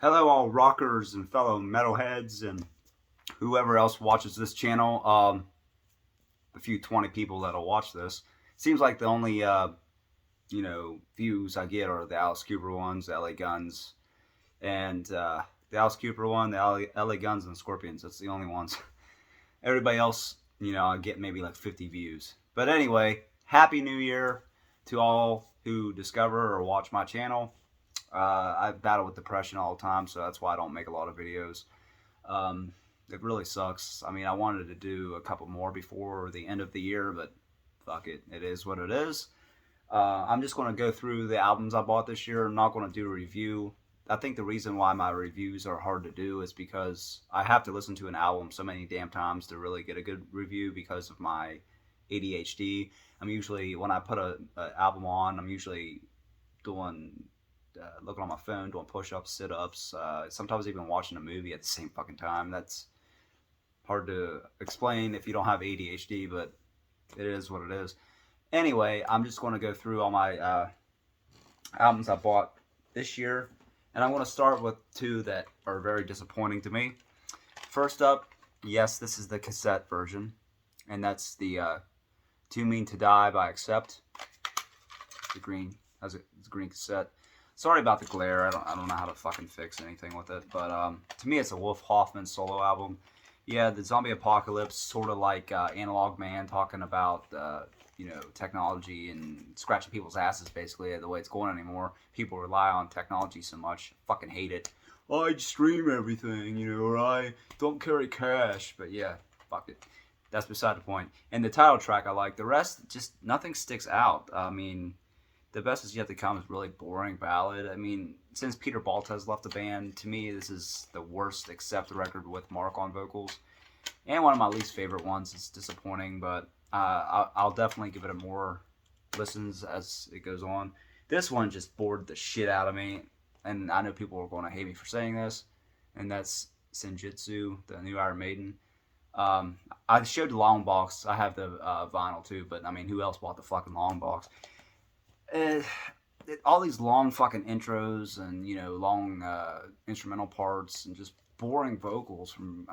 Hello, all rockers and fellow metalheads and whoever else watches this channel. The few 20 people that'll watch this. Seems like the only views I get are the Alice Cooper ones, the LA Guns, and the Alice Cooper one, the LA Guns, and the Scorpions. That's the only ones. Everybody else, I get maybe like 50 views. But anyway, Happy New Year to all who discover or watch my channel. I battle with depression all the time, so that's why I don't make a lot of videos. It really sucks. I mean, I wanted to do a couple more before the end of the year, but fuck it. It is what it is. I'm just going to go through the albums I bought this year. I'm not going to do a review. I think the reason why my reviews are hard to do is because I have to listen to an album so many damn times to really get a good review because of my ADHD. I'm usually, when I put an album on, I'm usually doing looking on my phone, doing push-ups, sit-ups, sometimes even watching a movie at the same fucking time. That's hard to explain if you don't have ADHD, but it is what it is. Anyway, I'm just going to go through all my albums I bought this year, and I'm going to start with two that are very disappointing to me. First up, yes, this is the cassette version, and that's the Too Mean to Die by Accept. The green has a green cassette. Sorry about the glare. I don't know how to fucking fix anything with it. But to me, it's a Wolf Hoffman solo album. Yeah, the zombie apocalypse, sort of like Analog Man talking about technology and scratching people's asses, basically, the way it's going anymore. People rely on technology so much. Fucking hate it. I stream everything, or I don't carry cash. But yeah, fuck it. That's beside the point. And the title track I like. The rest, just nothing sticks out. I mean, The Best Is Yet to Come is really boring ballad. I mean, since Peter Baltes left the band, to me, this is the worst Accept record with Mark on vocals. And one of my least favorite ones. It's disappointing, but I'll definitely give it a more listens as it goes on. This one just bored the shit out of me, and I know people are going to hate me for saying this, and that's Sinjitsu, the new Iron Maiden. I showed the long box. I have the vinyl too, but I mean, who else bought the fucking long box? All these long fucking intros and long instrumental parts and just boring vocals from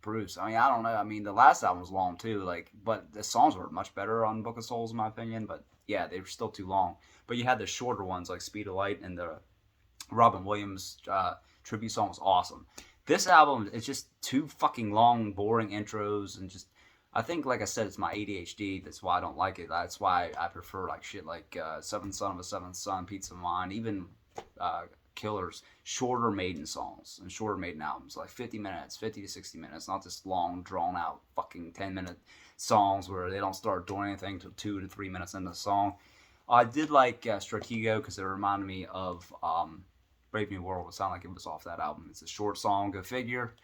Bruce. I mean, I don't know. I mean, the last album was long too, but the songs were much better on Book of Souls in my opinion. But yeah, they were still too long. But you had the shorter ones like Speed of Light, and the Robin Williams tribute song was awesome. This album is just too fucking long, boring intros, and just, I think, like I said, it's my ADHD. That's why I don't like it. That's why I prefer shit like Seventh Son of a Seventh Son, Pizza of Mine, even Killer's shorter Maiden songs and shorter Maiden albums, like 50 minutes, 50 to 60 minutes, not this long, drawn-out fucking 10-minute songs where they don't start doing anything until 2 to 3 minutes into the song. I did like Stratego because it reminded me of Brave New World. It sounded like it was off that album. It's a short song, go figure.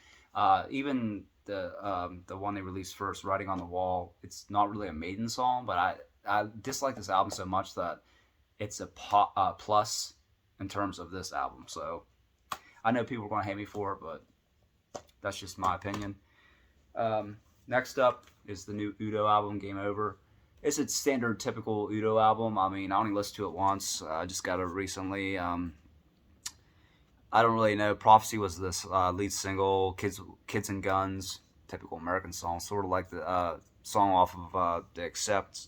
Even the one they released first, Writing on the Wall, it's not really a Maiden song, but I dislike this album so much that it's a plus in terms of this album. So I know people are going to hate me for it, but that's just my opinion. Next up is the new Udo album, Game Over. It's a standard, typical Udo album. I mean, I only listened to it once. I just got it recently. I don't really know. Prophecy was this lead single, Kids and Guns, typical American song, sort of like the song off of the Accept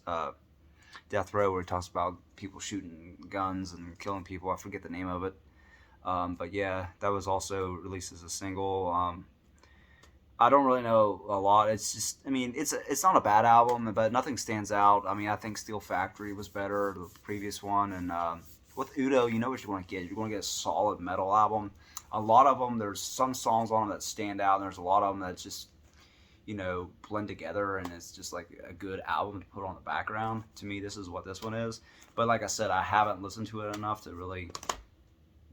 Death Row, where he talks about people shooting guns and killing people. I forget the name of it. But yeah, that was also released as a single. I don't really know a lot. It's just, I mean, it's not a bad album, but nothing stands out. I mean, I think Steel Factory was better, the previous one, and with Udo, you know what you want to get. You're going to get a solid metal album. A lot of them, there's some songs on them that stand out, and there's a lot of them that just, blend together, and it's just like a good album to put on the background. To me, this is what this one is. But like I said, I haven't listened to it enough to really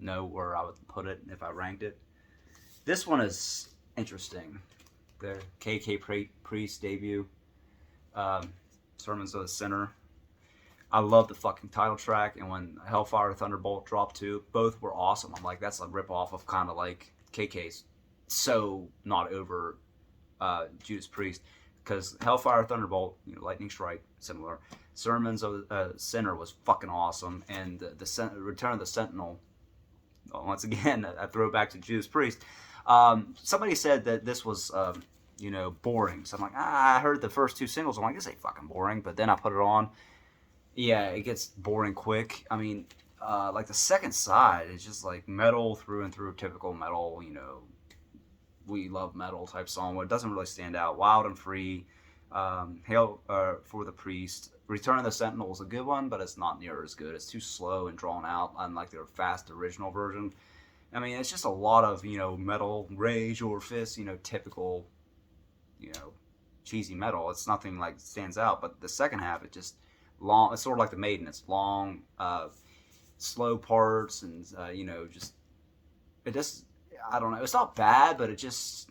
know where I would put it if I ranked it. This one is interesting. The KK Priest debut, Sermons of the Sinner. I love the fucking title track, and when Hellfire Thunderbolt dropped too, both were awesome. I'm like, that's a rip-off of kind of like KK's so not over Judas Priest, because Hellfire Thunderbolt, Lightning Strike, similar. Sermons of Sinner was fucking awesome, and the Return of the Sentinel once again, a throwback to Judas Priest. Somebody said that this was, boring. So I'm like, I heard the first 2 singles. I'm like, this ain't fucking boring. But then I put it on. Yeah, it gets boring quick. I mean, like the second side is just like metal through and through, typical metal, we love metal type song. It doesn't really stand out. Wild and Free, Hail for the Priest. Return of the Sentinel is a good one, but it's not near as good. It's too slow and drawn out, unlike their fast original version. I mean, it's just a lot of, metal, Rage or Fist, typical, cheesy metal. It's nothing like stands out, but the second half, it just long. It's sort of like the Maiden. It's long, slow parts, and it just, I don't know. It's not bad, but it's just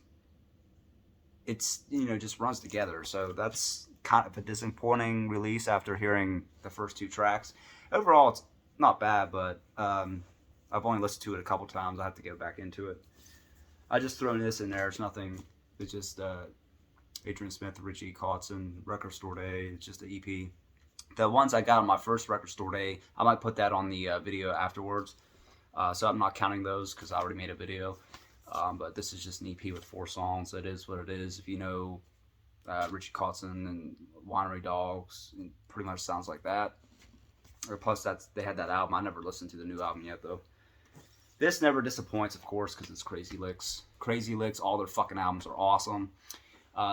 runs together. So that's kind of a disappointing release after hearing the first 2 tracks. Overall, it's not bad, but I've only listened to it a couple times. I have to get back into it. I just thrown this in there. It's nothing. It's just Adrian Smith, Richie Codson, Record Store Day. It's just an EP. The ones I got on my first Record Store Day, I might put that on the video afterwards. So I'm not counting those because I already made a video. But this is just an EP with 4 songs. It is what it is. If you know Richie Codson and Winery Dogs, it pretty much sounds like that. Or plus, they had that album. I never listened to the new album yet, though. This never disappoints, of course, because it's Crazy Licks. Crazy Licks, all their fucking albums are awesome.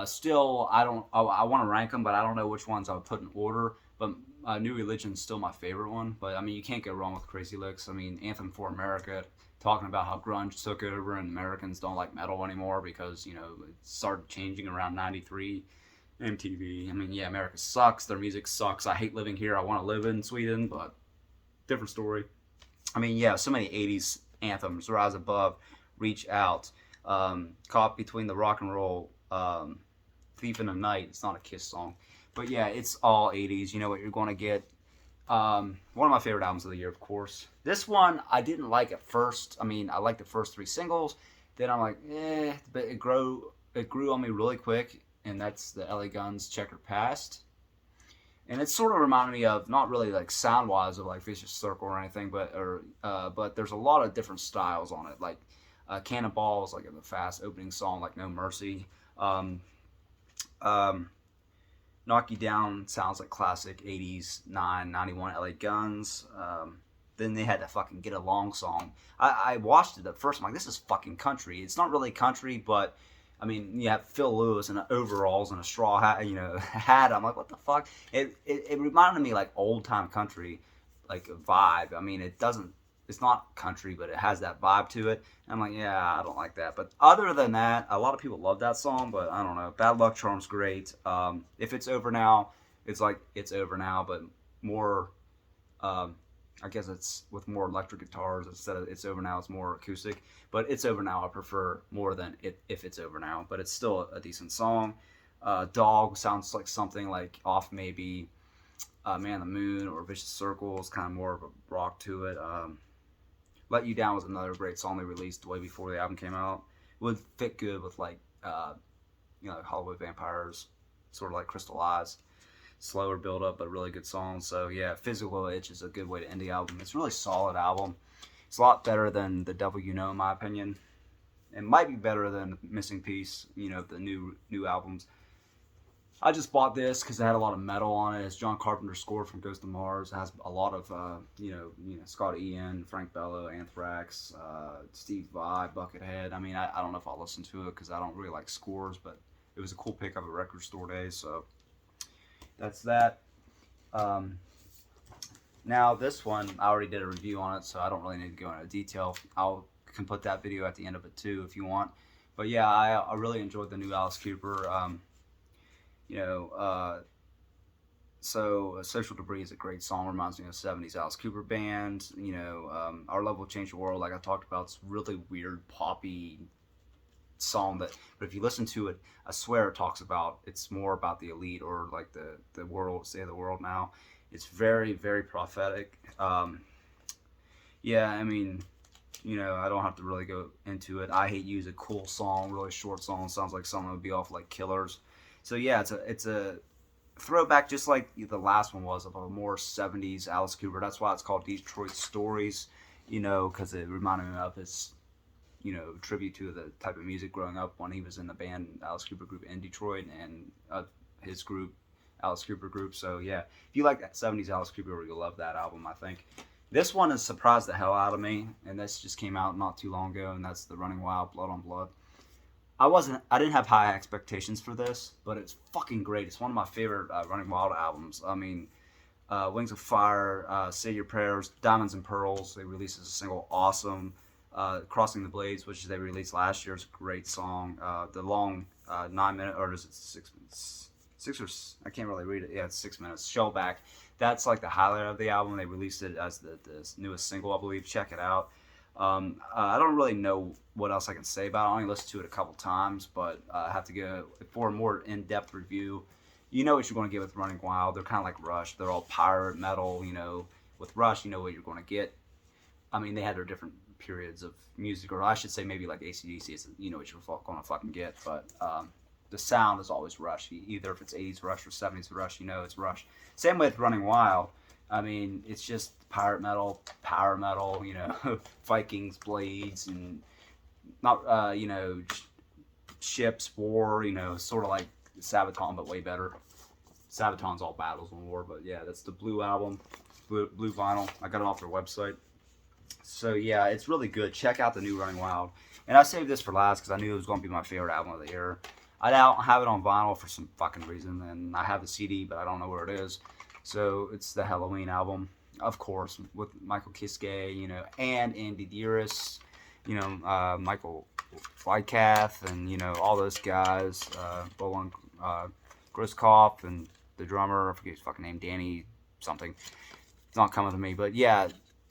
Still, I want to rank them, but I don't know which ones I would put in order. But New Religion's still my favorite one. But, I mean, you can't go wrong with Crazy Licks. I mean, Anthem for America, talking about how grunge took over and Americans don't like metal anymore because, it started changing around 93. MTV. I mean, yeah, America sucks. Their music sucks. I hate living here. I want to live in Sweden, but different story. I mean, yeah, so many 80s anthems. Rise Above, Reach Out, Caught Between the Rock and Roll, Thief in the Night. It's not a Kiss song. But yeah, it's all 80s. You know what you're going to get. One of my favorite albums of the year, of course. This one, I didn't like at first. I mean, I liked the first 3 singles. Then I'm like, but it grew on me really quick. And that's the LA Guns Checkered Past. And it sort of reminded me of, not really like sound-wise of like Vicious Circle or anything, but there's a lot of different styles on it. Like Cannonball is like a fast opening song, like No Mercy. Knock You Down sounds like classic 80s, 91 LA Guns. Then they had that fucking Get Along song. I watched it at first. I'm like, this is fucking country. It's not really country, but I mean, you have Phil Lewis in overalls and a straw hat, hat. I'm like, what the fuck? It reminded me like old time country, like a vibe. I mean, it's not country, but it has that vibe to it. And I'm like, yeah, I don't like that. But other than that, a lot of people love that song, but I don't know. Bad Luck Charm's great. If It's Over Now, it's like It's Over Now, but more, I guess it's with more electric guitars instead of It's Over Now, it's more acoustic. But It's Over Now I prefer more than If It's Over Now. But it's still a decent song. Dog sounds like something like off maybe Man on the Moon or Vicious Circles, kind of more of a rock to it. Let You Down was another great song they released way before the album came out. It would fit good with like Hollywood Vampires, sort of like Crystal Eyes. Slower build up, but really good song. So yeah, Physical Itch is a good way to end the album. It's a really solid album. It's a lot better than The Devil You Know, in my opinion. It might be better than Missing Piece, the new albums. I just bought this because it had a lot of metal on it. It's John Carpenter's score from Ghost of Mars. It has a lot of Scott Ian, Frank Bello, Anthrax, Steve Vai, Buckethead. I mean, I don't know if I'll listen to it because I don't really like scores, but it was a cool pickup at Record Store Day, so that's that. Now this one, I already did a review on it, so I don't really need to go into detail. Can put that video at the end of it too if you want. But yeah, I really enjoyed the new Alice Cooper. So Social Debris is a great song. Reminds me of 70s Alice Cooper band. Our Love Will Change the World, like I talked about, it's really weird poppy song but if you listen to it, I swear it talks about, it's more about the elite or like the world, say the world now. It's very, very prophetic. Yeah, I mean, I don't have to really go into it. I Hate You is a cool song, really short song. Sounds like something would be off like Killers. So yeah, it's a throwback, just like the last one was, of a more 70s Alice Cooper. That's why it's called Detroit Stories. you know, because it reminded me of his, you know, tribute to the type of music growing up when he was in the band Alice Cooper group in Detroit, and his group, Alice Cooper group. So yeah, if you like that 70s Alice Cooper, you'll love that album, I think. This one has surprised the hell out of me, and this just came out not too long ago, and that's the Running Wild, Blood on Blood. I didn't have high expectations for this, but it's fucking great. It's one of my favorite Running Wild albums. I mean, Wings of Fire, Say Your Prayers, Diamonds and Pearls, they released as a single, awesome. Crossing the Blades, which they released last year, is a great song. The long 9 minute, or is it 6 minutes? I can't really read it. Yeah, it's 6 minutes. Shellback. That's like the highlight of the album. They released it as the newest single, I believe. Check it out. I don't really know what else I can say about it. I only listened to it a couple times, but I have to go for a more in-depth review. You know what you're going to get with Running Wild. They're kind of like Rush. They're all pirate metal. You know, with Rush, you know what you're going to get. I mean, they had their different periods of music, or I should say maybe like AC/DC, is, you know what you're going to fucking get. But the sound is always Rush. Either if it's 80s Rush or 70s Rush, you know it's Rush. Same with Running Wild. I mean, it's just pirate metal, power metal, you know, Vikings, blades, and not, you know, ships, war, you know, sort of like Sabaton, but way better. Sabaton's all battles and war, but yeah, that's the Blue album, Blue vinyl. I got it off their website. So yeah, it's really good. Check out the new Running Wild. And I saved this for last because I knew it was going to be my favorite album of the year. I don't have it on vinyl for some fucking reason, and I have the CD, but I don't know where it is. So it's the Halloween album, of course, with Michael Kiske, you know, and Andy Dearest, you know, Michael Flycath, and, you know, all those guys, Bolan Griskoff, and the drummer, I forget his fucking name, Danny something. It's not coming to me, but yeah,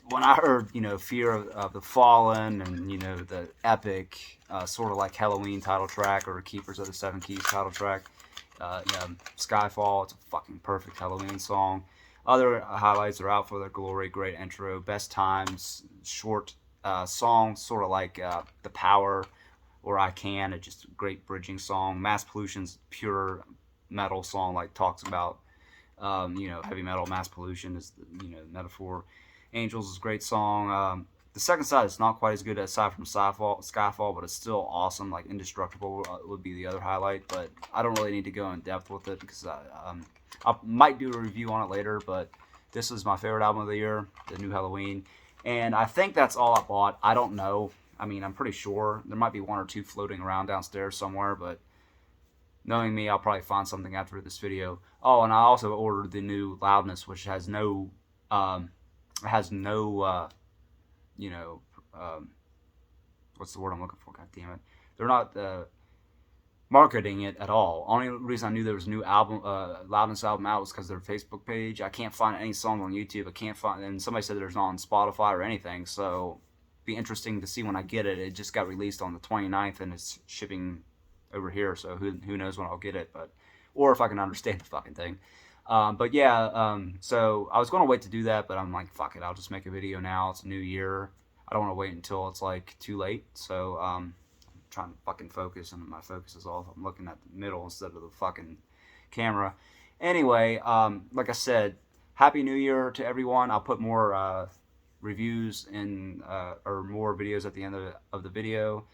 when I heard, you know, Fear of the Fallen, and, you know, the epic, sort of like Halloween title track, or Keepers of the Seven Keys title track, you know, Skyfall, it's a fucking perfect Halloween song. Other highlights are Out for Their Glory, great intro, Best Times, short song, sort of like The Power or I Can, it's just a great bridging song. Mass Pollution's pure metal song, like talks about, you know, heavy metal. Mass Pollution is, you know, metaphor. Angels is a great song. The second side is not quite as good aside from Skyfall, but it's still awesome. Like Indestructible would be the other highlight, but I don't really need to go in depth with it because I might do a review on it later. But this is my favorite album of the year, the new Halloween, and I think that's all I bought. I don't know. I mean, I'm pretty sure there might be one or two floating around downstairs somewhere, but knowing me, I'll probably find something after this video. Oh, and I also ordered the new Loudness, which has no, you know, what's the word I'm looking for? God damn it. They're not marketing it at all. Only reason I knew there was a new album, Loudness album out, was because of their Facebook page. I can't find any song on YouTube. I can't find, and somebody said there's not on Spotify or anything. So be interesting to see when I get it. It just got released on the 29th, and it's shipping over here. So who knows when I'll get it, but or if I can understand the fucking thing. But yeah, so I was going to wait to do that, but I'm like, fuck it, I'll just make a video now. It's a new year. I don't want to wait until it's like too late. So I'm trying to fucking focus, and my focus is off. I'm looking at the middle instead of the fucking camera. Anyway, like I said, Happy New Year to everyone. I'll put more reviews in or more videos at the end of the video.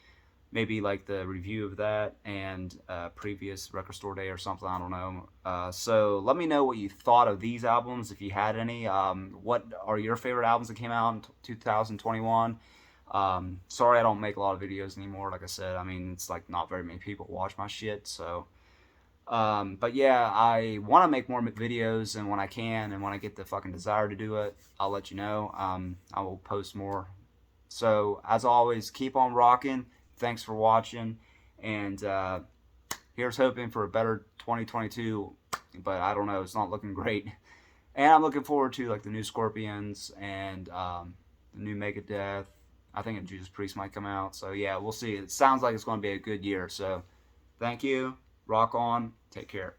Maybe like the review of that and previous record store day or something, I don't know. So let me know what you thought of these albums, if you had any. What are your favorite albums that came out in 2021? Sorry I don't make a lot of videos anymore, like I said. I mean, it's like not very many people watch my shit, so. But yeah, I want to make more videos, and when I can, and when I get the fucking desire to do it, I'll let you know. I will post more. So, as always, keep on rocking. Thanks for watching, and here's hoping for a better 2022, but I don't know, it's not looking great. And I'm looking forward to like the new Scorpions and the new Megadeth. I think a Judas Priest might come out, so yeah, we'll see. It sounds like it's going to be a good year, so thank you, rock on, take care.